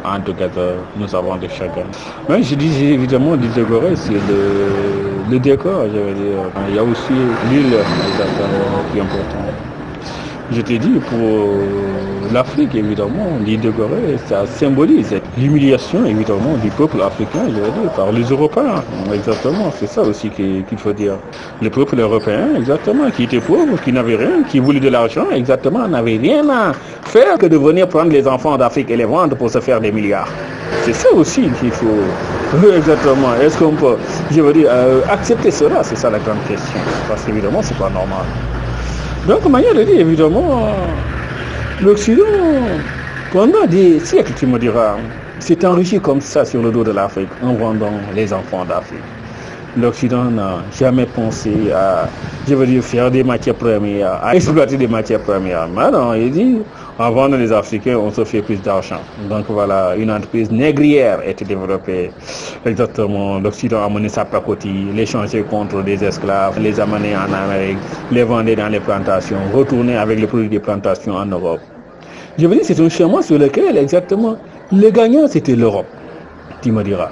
and together, nous avons des chagrin. Mais je dis évidemment, l'île de Gorée, c'est le décor, je veux dire. Il y a aussi l'île qui est importante. Je t'ai dit, pour l'Afrique, évidemment, l'île de Gorée, ça symbolise l'humiliation, évidemment, du peuple africain, je veux dire, par les Européens. Exactement, c'est ça aussi qu'il faut dire. Le peuple européen, exactement, qui était pauvre, qui n'avait rien, qui voulait de l'argent, exactement, n'avait rien à faire que de venir prendre les enfants d'Afrique et les vendre pour se faire des milliards. C'est ça aussi qu'il faut, exactement, est-ce qu'on peut, je veux dire, accepter cela, c'est ça la grande question, parce qu'évidemment, c'est pas normal. Donc, manière de dire, évidemment, l'Occident, pendant des siècles, tu me diras, s'est enrichi comme ça sur le dos de l'Afrique, en vendant les enfants d'Afrique. L'Occident n'a jamais pensé à, je veux dire, faire des matières premières, à exploiter des matières premières. Maintenant, il dit, en vendant les Africains, on se fait plus d'argent. Donc voilà, une entreprise négrière a été développée. Exactement, l'Occident a mené sa pacotille, les changer contre des esclaves, les amener en Amérique, les vendre dans les plantations, retourner avec les produits des plantations en Europe. Je veux dire, c'est un chemin sur lequel, exactement, le gagnant, c'était l'Europe, tu me diras.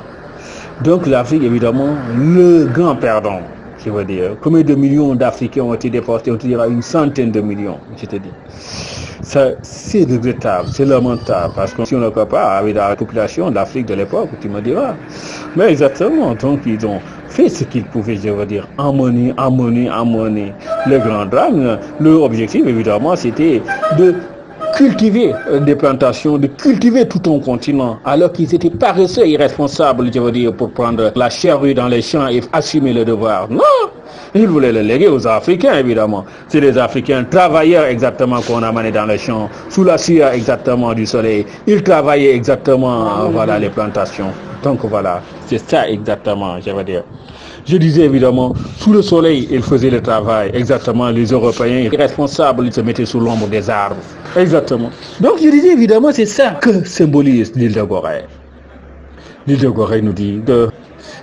Donc l'Afrique, évidemment, le grand perdant, je veux dire. Combien de millions d'Africains ont été déportés? On te dira une centaine de millions, je te dis. Ça, c'est regrettable, c'est lamentable, parce que si on ne compare pas avec la population d'Afrique de l'époque, tu me diras. Mais exactement, donc ils ont fait ce qu'ils pouvaient, je veux dire, emmener. Le grand drame, leur objectif, évidemment, c'était de cultiver des plantations, de cultiver tout un continent, alors qu'ils étaient paresseux et irresponsables, je veux dire, pour prendre la charrue dans les champs et assumer le devoir. Non! Ils voulaient le léguer aux Africains, évidemment. C'est les Africains travailleurs, exactement, qu'on a mené dans les champs, sous la sueur, exactement, du soleil. Ils travaillaient, exactement, voilà, les plantations. Donc, voilà, c'est ça, exactement, je veux dire. Je disais, évidemment, sous le soleil, ils faisaient le travail. Exactement, les Européens irresponsables, ils se mettaient sous l'ombre des arbres. Exactement. Donc, je disais, évidemment, c'est ça que symbolise l'île de Gorée. L'île de Gorée nous dit que,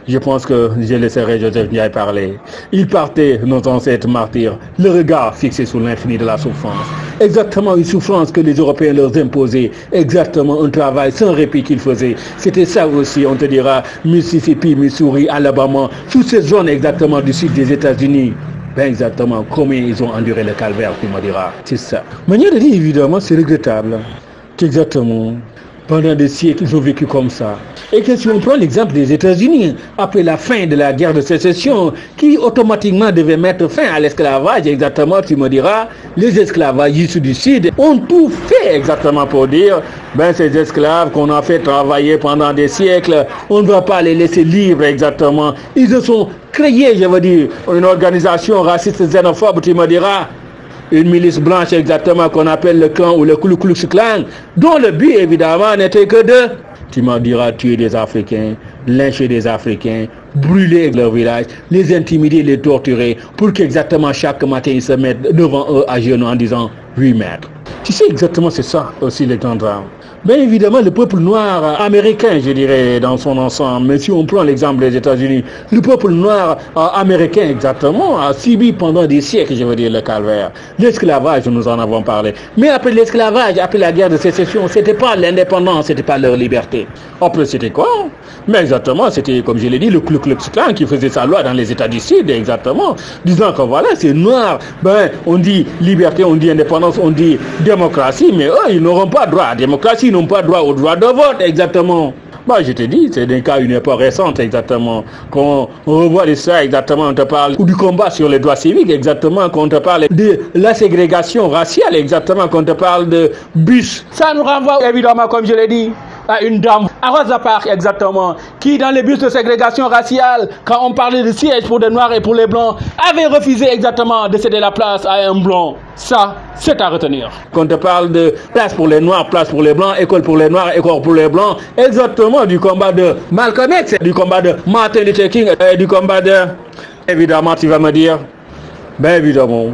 je pense que je laisserai Joseph Ndiaye parler. Ils partaient, nos ancêtres martyrs, le regard fixé sur l'infini de la souffrance. Exactement une souffrance que les Européens leur imposaient. Exactement un travail sans répit qu'ils faisaient. C'était ça aussi, on te dira, Mississippi, Missouri, Alabama, toutes ces zones exactement du sud des États-Unis. Ben exactement, combien ils ont enduré le calvaire, tu me diras. C'est ça. Manière de dire, évidemment, c'est regrettable. Qu'exactement, pendant des siècles, ils ont vécu comme ça. Et que si on prend l'exemple des États-Unis, après la fin de la guerre de sécession, qui automatiquement devait mettre fin à l'esclavage, exactement, tu me diras, les esclavagistes du Sud ont tout fait exactement pour dire, ben ces esclaves qu'on a fait travailler pendant des siècles, on ne va pas les laisser libres exactement. Ils se sont créés, je veux dire, une organisation raciste xénophobe, tu me diras, une milice blanche exactement qu'on appelle le clan ou le Ku Klux Klan, dont le but évidemment n'était que de, tu m'en diras, tuer des Africains, lyncher des Africains, brûler leur village, les intimider, les torturer, pour qu'exactement chaque matin ils se mettent devant eux à genoux en disant 8 mètres. Tu sais exactement c'est ça aussi les grands drames. Bien évidemment le peuple noir américain, je dirais, dans son ensemble, mais si on prend l'exemple des États-Unis, le peuple noir américain exactement a subi pendant des siècles, je veux dire, le calvaire. L'esclavage, nous en avons parlé. Mais après l'esclavage, après la guerre de sécession, c'était pas l'indépendance, c'était pas leur liberté. Après c'était quoi? Mais exactement, c'était, comme je l'ai dit, le Ku Klux Klan qui faisait sa loi dans les États du Sud, exactement, disant que voilà, c'est noir, ben, on dit liberté, on dit indépendance, on dit démocratie, mais eux, ils n'auront pas droit à la démocratie, ils n'ont pas droit au droit de vote, exactement. Bah, je te dis, c'est des cas, une époque récente, exactement, qu'on revoit de ça, exactement, on te parle ou du combat sur les droits civiques, exactement, qu'on te parle de la ségrégation raciale, exactement, qu'on te parle de bus. Ça nous renvoie, évidemment, comme je l'ai dit, à une dame, à Rosa Parks, exactement, qui, dans les bus de ségrégation raciale, quand on parlait de sièges pour les Noirs et pour les Blancs, avait refusé exactement de céder la place à un Blanc. Ça, c'est à retenir. Quand on te parle de place pour les Noirs, place pour les Blancs, école pour les Noirs, école pour les Blancs, exactement du combat de Malcolm X, du combat de Martin Luther King, du combat de... Évidemment, tu vas me dire, ben évidemment,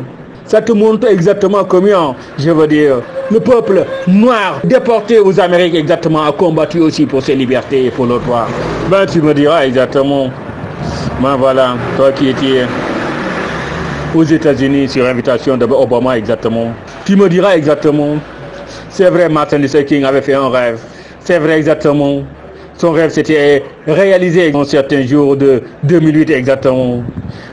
ça te montre exactement comment, je veux dire, le peuple noir déporté aux Amériques exactement a combattu aussi pour ses libertés et pour le droit. Ben tu me diras exactement, ben voilà, toi qui étais aux États-Unis sur invitation d'Obama exactement, tu me diras exactement, c'est vrai Martin Luther King avait fait un rêve, C'est vrai exactement. Son rêve s'était réalisé un certain jour de 2008 exactement.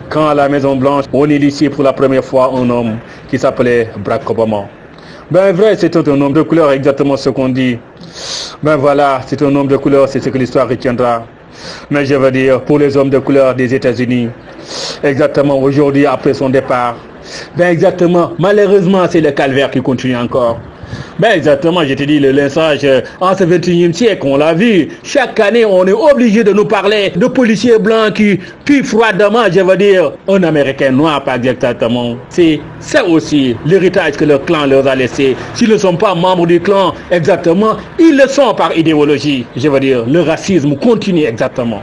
Quand à la Maison Blanche, on initiait pour la première fois un homme qui s'appelait Barack Obama. Ben vrai, c'est un homme de couleur, exactement ce qu'on dit. Ben voilà, c'est un homme de couleur, c'est ce que l'histoire retiendra. Mais je veux dire, pour les hommes de couleur des États-Unis, exactement aujourd'hui après son départ, ben exactement, malheureusement c'est le calvaire qui continue encore. Ben exactement, je te dis, le lynchage en ce 21e siècle, on l'a vu. Chaque année, on est obligé de nous parler de policiers blancs qui tuent froidement, je veux dire, un Américain noir, pas exactement. C'est aussi l'héritage que le clan leur a laissé. S'ils ne sont pas membres du clan, exactement, ils le sont par idéologie. Je veux dire, le racisme continue exactement.